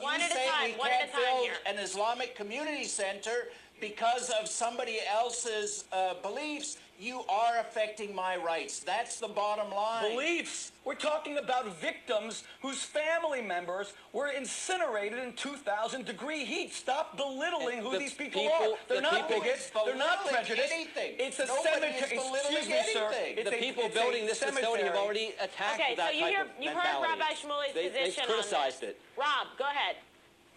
One at a time. You can't build an Islamic community center because of somebody else's beliefs. You are affecting my rights. That's the bottom line. Beliefs. We're talking about victims whose family members were incinerated in 2,000 degree heat. Stop belittling who these people are. They're not bigots. They're not prejudiced. It's a cemetery. Excuse me, sir. The people building this facility have already attacked that type of mentality. You've heard Rabbi Shmuley's position on this. They've criticized it. Rob, go ahead.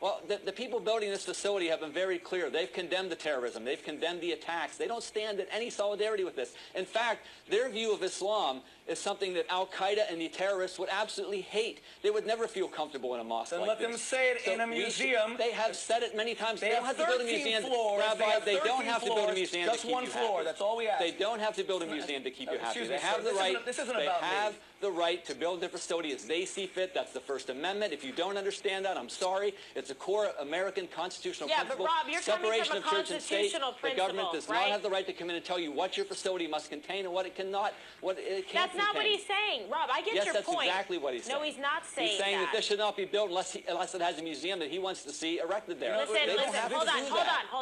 Well, the people building this facility have been very clear. They've condemned the terrorism. They've condemned the attacks. They don't stand in any solidarity with this. In fact, their view of Islam is something that al-Qaeda and the terrorists would absolutely hate. They would never feel comfortable in a mosque like this. Let them say it in a museum. They have said it many times. They don't have to build a museum. Rabbi, they don't have to build a museum to keep you happy. Just one floor. That's all we ask. They don't have to build a museum to keep you happy. They have the right. This isn't about me. They have the right to build their facility as they see fit. That's the First Amendment. If you don't understand that, I'm sorry. It's a core American constitutional principle. But Rob, you're separation coming from a of church and state. The government does not have the right to come in and tell you what your facility must contain and what it cannot, what it can't That's not what he's saying. Rob, I get your point. Yes, that's exactly what he's saying. No, he's not saying that. He's saying that this should not be built unless it has a museum that he wants to see erected there. Listen, hold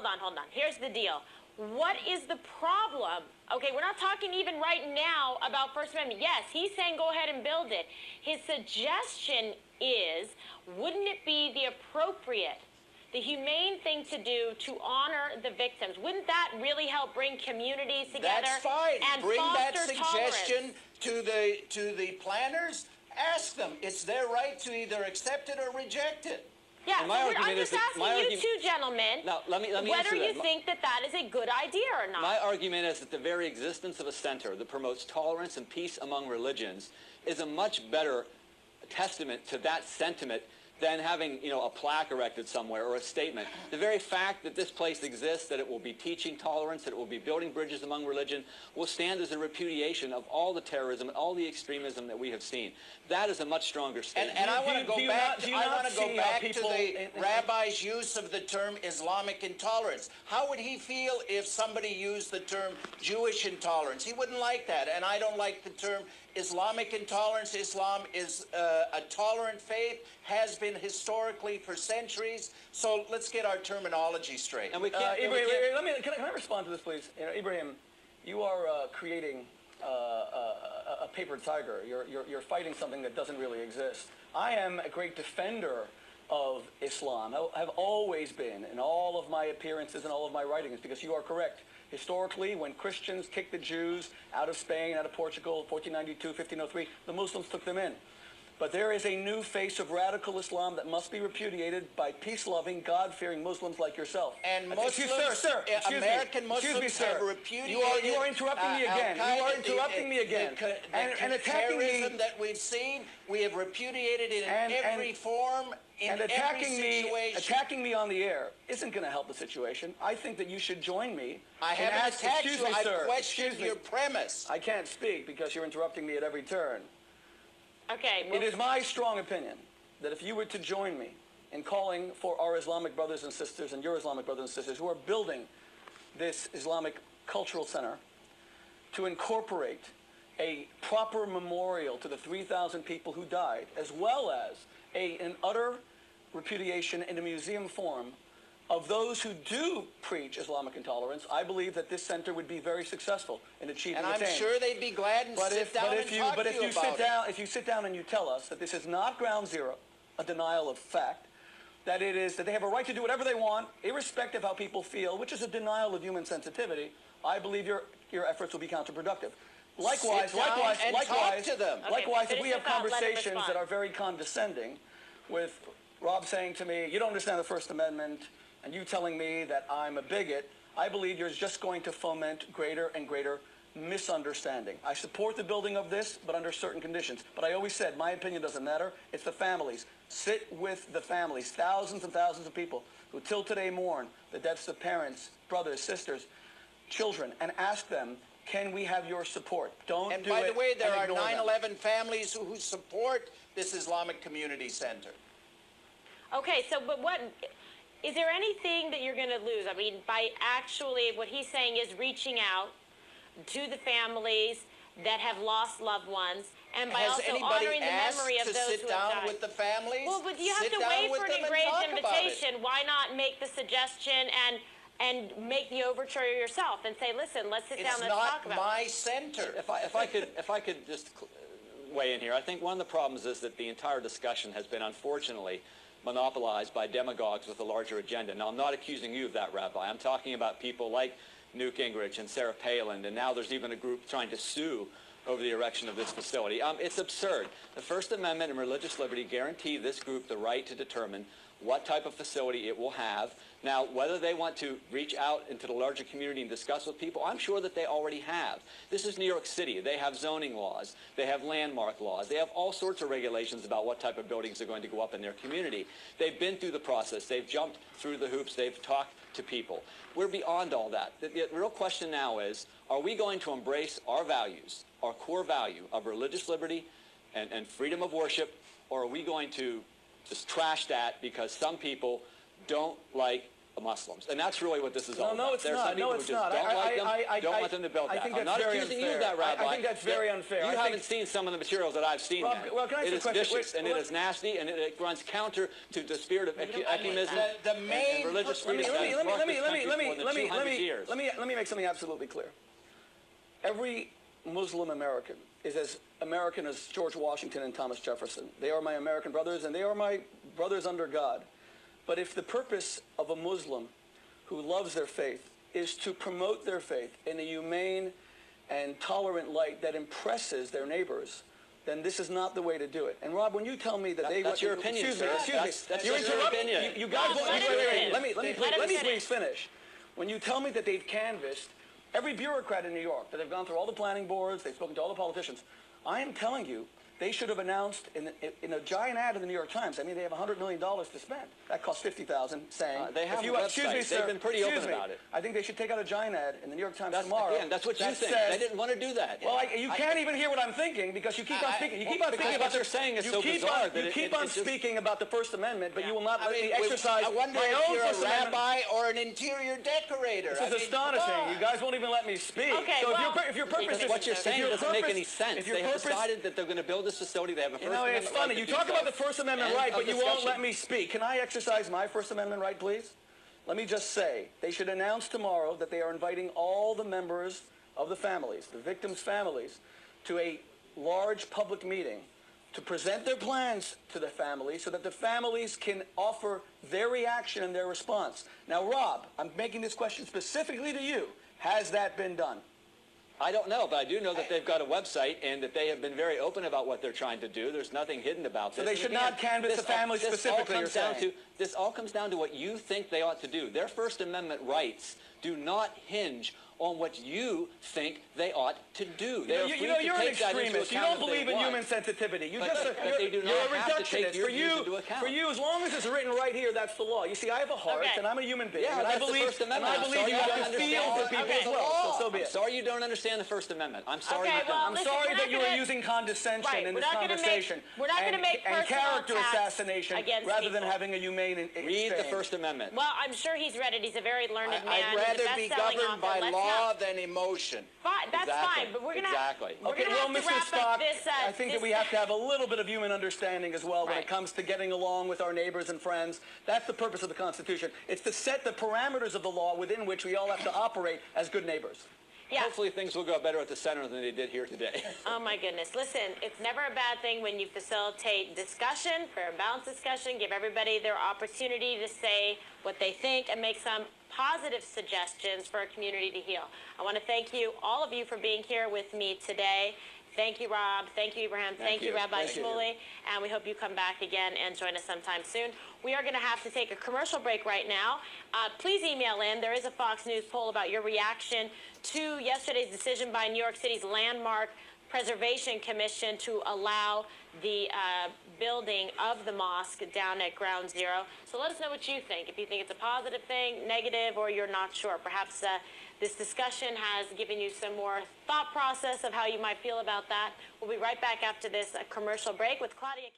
on. Here's the deal. What is the problem? Okay, we're not talking even right now about First Amendment. Yes, he's saying go ahead and build it. His suggestion is, wouldn't it be the appropriate, the humane thing to do to honor the victims? Wouldn't that really help bring communities together? That's fine. And bring that foster suggestion to the planners. Ask them. It's their right to either accept it or reject it. Yeah, so I'm just asking you two gentlemen whether you think that that is a good idea or not. My argument is that the very existence of a center that promotes tolerance and peace among religions is a much better testament to that sentiment than having, a plaque erected somewhere or a statement. The very fact that this place exists, that it will be teaching tolerance, that it will be building bridges among religion, will stand as a repudiation of all the terrorism and all the extremism that we have seen. That is a much stronger statement. And I want to go back to the rabbi's use of the term Islamic intolerance. How would he feel if somebody used the term Jewish intolerance? He wouldn't like that, and I don't like the term Islamic intolerance. Islam is a tolerant faith, has been historically for centuries. So let's get our terminology straight. And we can't. Ibrahim, can I respond to this, please? Ibrahim, you are creating a paper tiger. You're fighting something that doesn't really exist. I am a great defender of Islam. I have always been in all of my appearances and all of my writings, because you are correct. Historically, when Christians kicked the Jews out of Spain, out of Portugal, 1492, 1503, the Muslims took them in. But there is a new face of radical Islam that must be repudiated by peace-loving, God-fearing Muslims like yourself. And Muslims, American Muslims have repudiated. You are interrupting me again. You are interrupting me again. And attacking terrorism that we've seen, we have repudiated it in every form. And attacking me on the air isn't going to help the situation. I think that you should join me. I haven't attacked you. I questioned your premise. I can't speak because you're interrupting me at every turn. Okay. It is my strong opinion that if you were to join me in calling for our Islamic brothers and sisters and your Islamic brothers and sisters who are building this Islamic cultural center to incorporate a proper memorial to the 3,000 people who died, as well as an utter repudiation in a museum form of those who do preach Islamic intolerance, I believe that this center would be very successful in achieving its aim. And I'm sure they'd be glad and sit down and talk to you about it. If you sit down and you tell us that this is not ground zero, a denial of fact, that it is that they have a right to do whatever they want, irrespective of how people feel, which is a denial of human sensitivity, I believe your efforts will be counterproductive. Likewise, if we have conversations that are very condescending, with Rob saying to me, you don't understand the First Amendment, and you telling me that I'm a bigot, I believe you're just going to foment greater and greater misunderstanding. I support the building of this, but under certain conditions. But I always said, my opinion doesn't matter. It's the families. Sit with the families, thousands and thousands of people who till today mourn the deaths of parents, brothers, sisters, children, and ask them, can we have your support? And by the way, there are 9/11 families who support this Islamic Community Center. Okay, but what is there anything that you're going to lose? I mean, by actually what he's saying is reaching out to the families that have lost loved ones and by Has also anybody honoring the asked memory of to those sit who down have died. with the families? Well, but you have Sit to down wait with for them an and engraved talk about it. invitation. Why not make the suggestion and make the overture yourself and say, listen, let's sit down, let's talk about it. It's not my center. If I could just weigh in here, I think one of the problems is that the entire discussion has been, unfortunately, monopolized by demagogues with a larger agenda. Now, I'm not accusing you of that, Rabbi. I'm talking about people like Newt Gingrich and Sarah Palin, and now there's even a group trying to sue over the erection of this facility. It's absurd. The First Amendment and religious liberty guarantee this group the right to determine what type of facility it will have. Now, whether they want to reach out into the larger community and discuss with people, I'm sure that they already have. This is New York City. They have zoning laws. They have landmark laws. They have all sorts of regulations about what type of buildings are going to go up in their community. They've been through the process. They've jumped through the hoops. They've talked to people. We're beyond all that. The real question now is, are we going to embrace our values, our core value of religious liberty and freedom of worship, or are we going to just trash that because some people don't like Muslims? And that's really what this is all about. No, it's There's not. some people No, it's who just not. don't like them, don't want them to build that. I think I'm that's not very accusing unfair. you of that, Rabbi. I think that's very unfair. You haven't seen some of the materials that I've seen Rob, there. well, can I ask it you is a question? vicious, and it is nasty, and it runs counter to the spirit of ecumenism and religious freedom. Let me make something absolutely clear. Every Muslim American is as American as George Washington and Thomas Jefferson. They are my American brothers, and they are my brothers under God. But if the purpose of a Muslim who loves their faith is to promote their faith in a humane and tolerant light that impresses their neighbors, then this is not the way to do it. And Rob, when you tell me that that's your opinion, excuse me, that's you're your opinion. You guys, let me please finish. When you tell me that they've canvassed every bureaucrat in New York, that they've gone through all the planning boards, they've spoken to all the politicians, I am telling you, they should have announced in a giant ad in the New York Times. I mean, they have $100 million to spend. That costs $50,000, saying... they have a website. Excuse me, sir. They've been pretty open about it. I think they should take out a giant ad in the New York Times tomorrow. Again, that's what you think. They didn't want to do that. Well, you can't even hear what I'm thinking because you keep on speaking. You keep on speaking about what you're saying is so bizarre. You keep on speaking about the First Amendment, but you will not let me exercise I wonder my if own you're First a Amendment. rabbi or an interior decorator. This is astonishing. You guys won't even let me speak. Okay, so well, if your purpose is... What you're saying doesn't make any sense. They have decided that they're going to build this facility. They have a First Amendment it's funny. You talk about the First Amendment right, but you won't let me speak. Can I exercise my First Amendment right, please? Let me just say, they should announce tomorrow that they are inviting all the members of the families, the victims' families, to a large public meeting to present their plans to the families so that the families can offer their reaction and their response. Now, Rob, I'm making this question specifically to you. Has that been done? I don't know, but I do know that they've got a website and that they have been very open about what they're trying to do. There's nothing hidden about this. So they should not canvass the family specifically, you're saying? This all comes down to what you think they ought to do. Their First Amendment rights do not hinge on what you think they ought to do. You're an extremist. You don't believe in human sensitivity. You're a reductionist. For you, as long as it's written right here, that's the law. You see, I have a heart, and I'm a human being, and I believe you have to feel for people as well. So be it. I'm sorry you don't understand the First Amendment. I'm sorry you don't. I'm sorry that you are using condescension in this conversation. We're not going to make and character assassination rather than having a humane exchange. Read the First Amendment. Well, I'm sure he's read it. He's a very learned man. I'd rather be governed by law than emotion. Fine, that's fine, but we're going to have to wrap up this. I think that we have to have a little bit of human understanding as well when it comes to getting along with our neighbors and friends. That's the purpose of the Constitution. It's to set the parameters of the law within which we all have to operate as good neighbors. Yeah. Hopefully things will go better at the center than they did here today. Oh, my goodness. Listen, it's never a bad thing when you facilitate discussion, fair and balanced discussion, give everybody their opportunity to say what they think and make some positive suggestions for a community to heal. I want to thank you, all of you, for being here with me today. Thank you, Rob. Thank you, Ibrahim. Thank you, Rabbi Shmuley. And we hope you come back again and join us sometime soon. We are going to have to take a commercial break right now. Please email in. There is a Fox News poll about your reaction to yesterday's decision by New York City's Landmark Preservation Commission to allow the building of the mosque down at Ground Zero. So let us know what you think. If you think it's a positive thing, negative, or you're not sure. Perhaps this discussion has given you some more thought process of how you might feel about that. We'll be right back after this commercial break with Claudia.